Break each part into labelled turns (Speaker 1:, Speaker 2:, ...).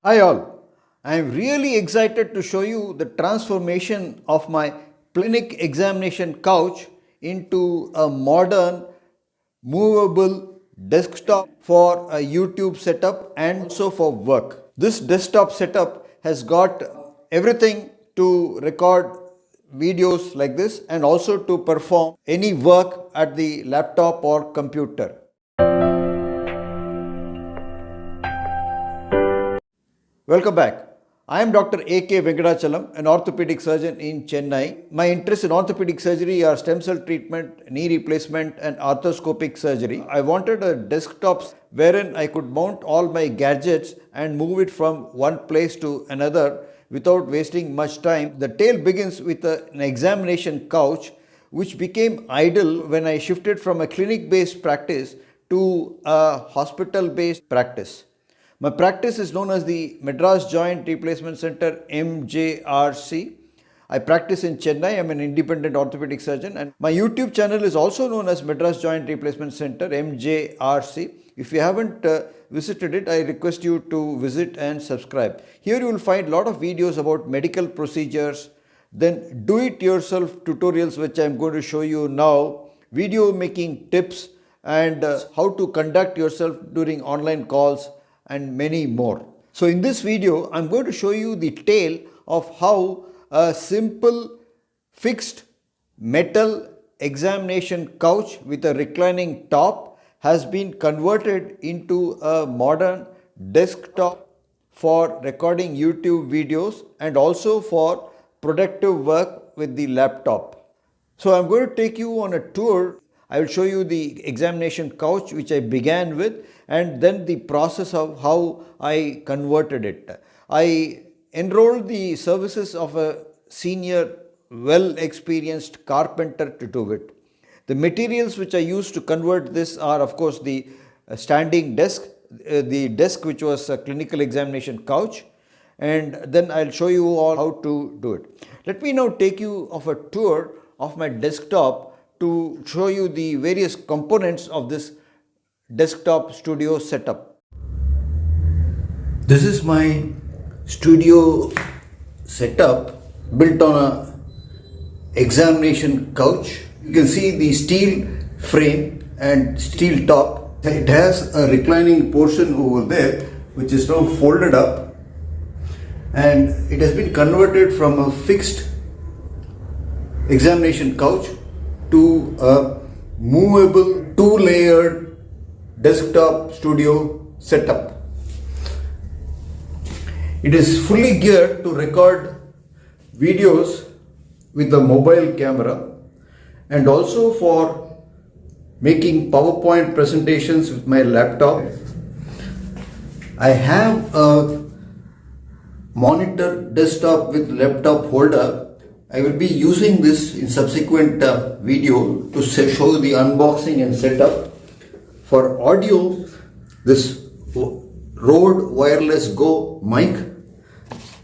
Speaker 1: Hi all, I am really excited to show you the transformation of my clinic examination couch into a modern movable desktop for a YouTube setup and also for work. This desktop setup has got everything to record videos like this and also to perform any work at the laptop or computer. Welcome back. I am Dr. A.K. Venkatachalam, an orthopedic surgeon in Chennai. My interests in orthopedic surgery are stem cell treatment, knee replacement, and arthroscopic surgery. I wanted a desktop wherein I could mount all my gadgets and move it from one place to another without wasting much time. The tale begins with an examination couch which became idle when I shifted from a clinic based practice to a hospital based practice. My practice is known as the Madras Joint Replacement Center MJRC. I practice in Chennai. I'm an independent orthopedic surgeon, and my YouTube channel is also known as Madras Joint Replacement Center MJRC. If you haven't visited it, I request you to visit and subscribe. Here you will find a lot of videos about medical procedures, then do it yourself tutorials which I'm going to show you now, video making tips, and how to conduct yourself during online calls and many more. So in this video, I'm going to show you the tale of how a simple fixed metal examination couch with a reclining top has been converted into a modern desktop for recording YouTube videos and also for productive work with the laptop. So I'm going to take you on a tour. I will show you the examination couch which I began with and then the process of how I converted it. I enrolled the services of a senior well experienced carpenter to do it. The materials which I used to convert this are of course the standing desk, the desk which was a clinical examination couch, and then I'll show you all how to do it. Let me now take you of a tour of my desktop to show you the various components of this desktop studio setup. This is my studio setup built on a examination couch. You can see the steel frame and steel top. It has a reclining portion over there which is now folded up, and it has been converted from a fixed examination couch to a movable two-layered desktop studio setup. It is fully geared to record videos with a mobile camera and also for making PowerPoint presentations with my laptop. I have a monitor desktop with laptop holder. I will be using this in subsequent video to show the unboxing and setup. For audio, this Rode Wireless Go mic,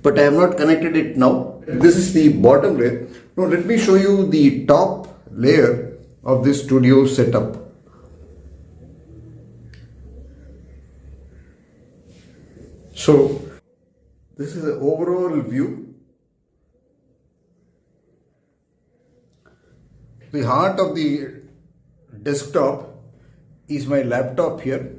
Speaker 1: but I have not connected it now. This is the bottom layer. Now let me show you the top layer of this studio setup. So this is the overall view. The heart of the desktop is my laptop here.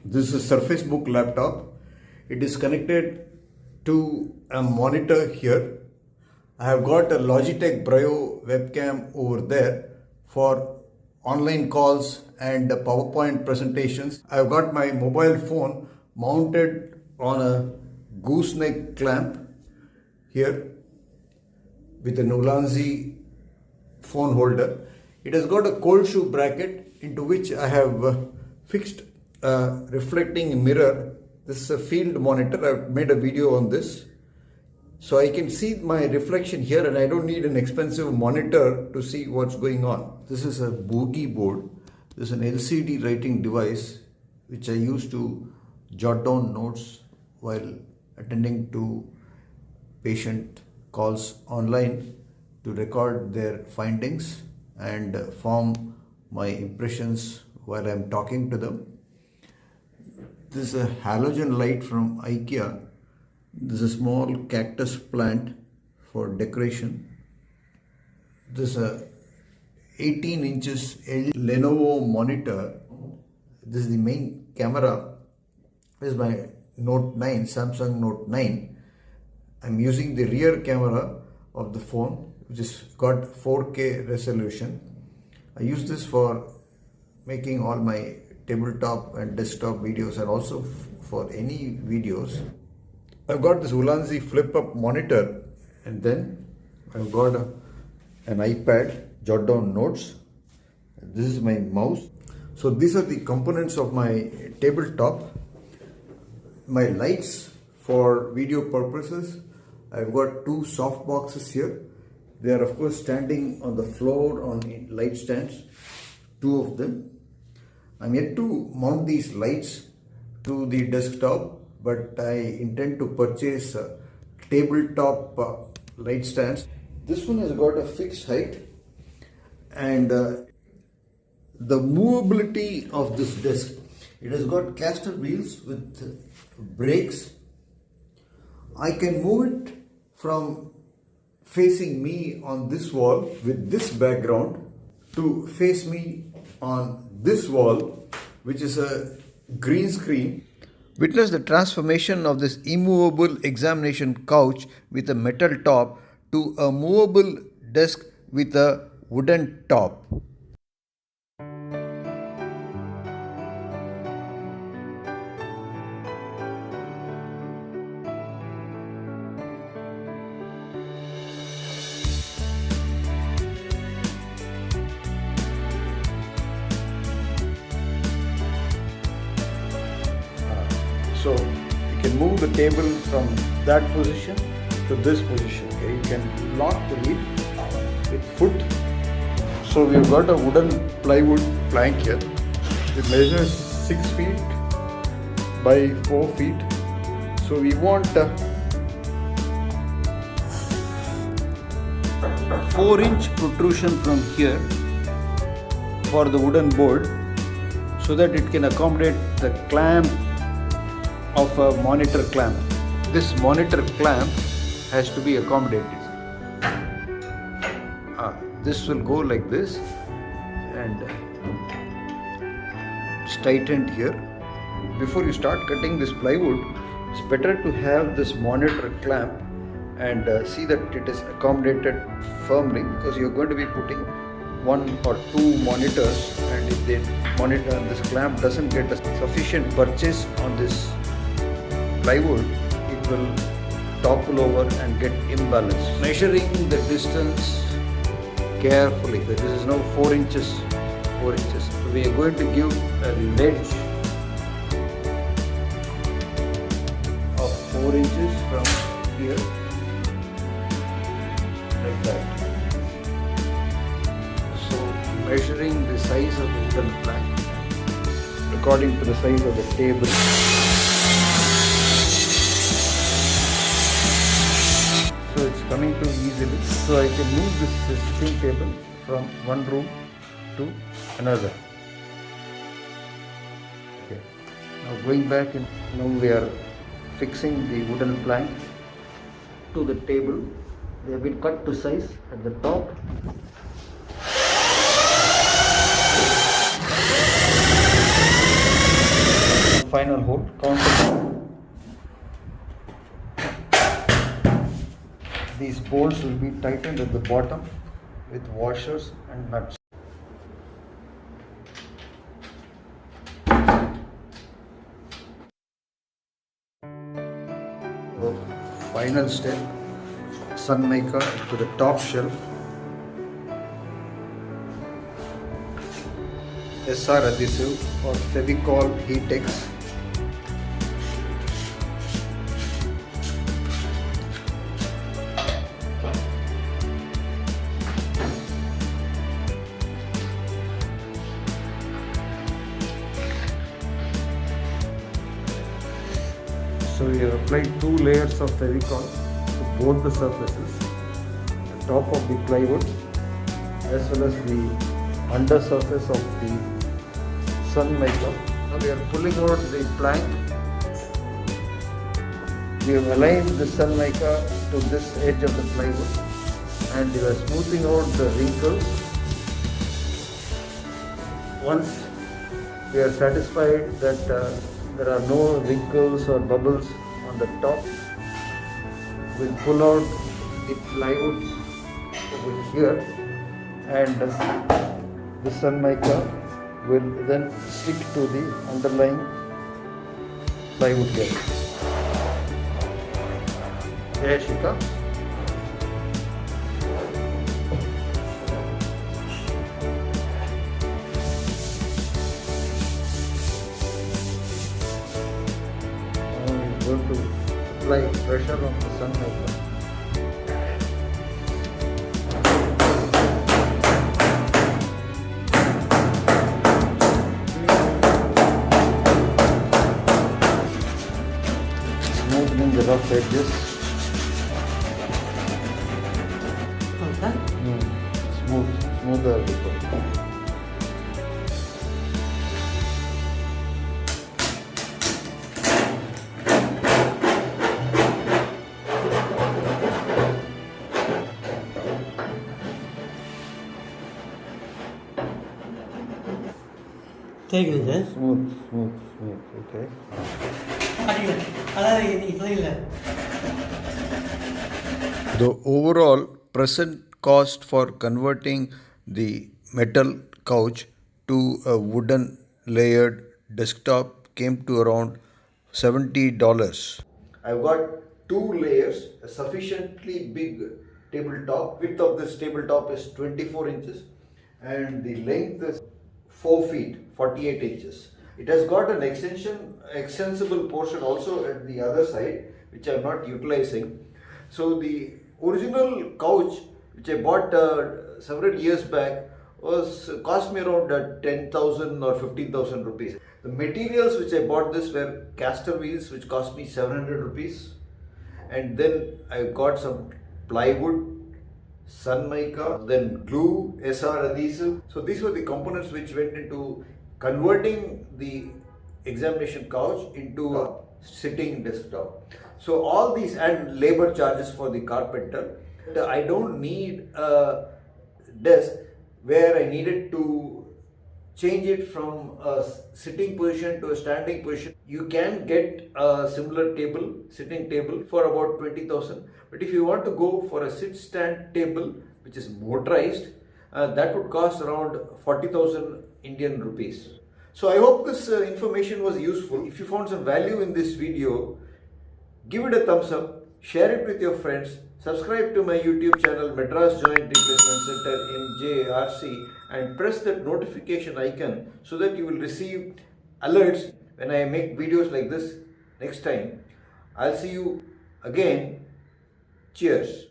Speaker 1: This is a Surface Book laptop. It is connected to a monitor here. I have got a Logitech Brio webcam over there for online calls and PowerPoint presentations. I have got my mobile phone mounted on a gooseneck clamp here with an Ulanzi phone holder. It has got a cold shoe bracket into which I have fixed a reflecting mirror. This is a field monitor. I've made a video on this. So I can see my reflection here and I don't need an expensive monitor to see what's going on. This is a boogie board. This is an LCD writing device which I use to jot down notes while attending to patient calls online to record their findings and form my impressions while I'm talking to them. This is a halogen light from IKEA. This is a small cactus plant for decoration. This is a 18 inches Lenovo monitor. This is the main camera. This is my Note 9, Samsung Note 9. I'm using the rear camera of the phone, which has got 4K resolution. I use this for making all my tabletop and desktop videos, and also for any videos. I've got this Ulanzi flip up monitor, and then I've got an iPad, jot down notes. This is my mouse. So these are the components of my tabletop. My lights for video purposes, I've got two soft boxes here. They are of course standing on the floor on light stands, two of them. I'm yet to mount these lights to the desktop, but I intend to purchase tabletop light stands. This one has got a fixed height, and the movability of this desk. It has got caster wheels with brakes. I can move it from facing me on this wall with this background to face me on this wall, which is a green screen. Witness the transformation of this immovable examination couch with a metal top to a movable desk with a wooden top. So you can move the table from that position to this position. Okay? You can lock the lid with foot. So we've got a wooden plywood plank here. It measures 6 feet by 4 feet. So we want 4-inch protrusion from here for the wooden board, so that it can accommodate the clamp of a monitor clamp. This monitor clamp has to be accommodated. This will go like this, and it's tightened here. Before you start cutting this plywood, it's better to have this monitor clamp and see that it is accommodated firmly, because you're going to be putting 1 or 2 monitors, and if the monitor and this clamp doesn't get a sufficient purchase on this plywood, it will topple over and get imbalanced. Measuring the distance carefully. This is now 4 inches. 4 inches. So we are going to give a ledge of 4 inches from here, like that. So measuring the size of the wooden plank according to the size of the table. So it's coming too easily. So I can move this sitting table from one room to another. Okay. Now going back, and now we are fixing the wooden plank to the table. They have been cut to size at the top. Final hole. Count. These bolts will be tightened at the bottom with washers and nuts. The final step, sun maker to the top shelf. SR adhesive or Fevicol Heatex. So we have applied 2 layers of Fevicol to both the surfaces, the top of the plywood as well as the under surface of the sun maker. Now we are pulling out the plank. We have aligned the sun mica to this edge of the plywood and we are smoothing out the wrinkles. Once we are satisfied that there are no wrinkles or bubbles on the top, we'll pull out the plywood over here and the sun mica will then stick to the underlying plywood here. Yeah, Shika. Now we're going to apply pressure on the sun mica. Smoothing the rough edges. Smoother before. Smooth, okay. The overall present cost for converting the metal couch to a wooden layered desktop came to around $70. I've got two layers, a sufficiently big tabletop. Width of this tabletop is 24 inches and the length is 4 feet, 48 inches. It has got an extensible portion also at the other side, which I'm not utilizing. So the original couch, which I bought several years back, cost me around 10,000 or 15,000 rupees. The materials which I bought this were caster wheels, which cost me 700 rupees, and then I got some plywood, sun mica, then glue, SR adhesive. So these were the components which went into converting the examination couch into a sitting desktop. So all these and labor charges for the carpenter. I don't need a desk where I needed to change it from a sitting position to a standing position. You can get a similar table, sitting table, for about 20,000. But if you want to go for a sit-stand table, which is motorized, that would cost around 40,000 Indian rupees. So I hope this information was useful. If you found some value in this video, give it a thumbs up, share it with your friends, subscribe to my YouTube channel Madras Joint Replacement Center MJRC, and press that notification icon so that you will receive alerts when I make videos like this next time. I'll see you again. Cheers.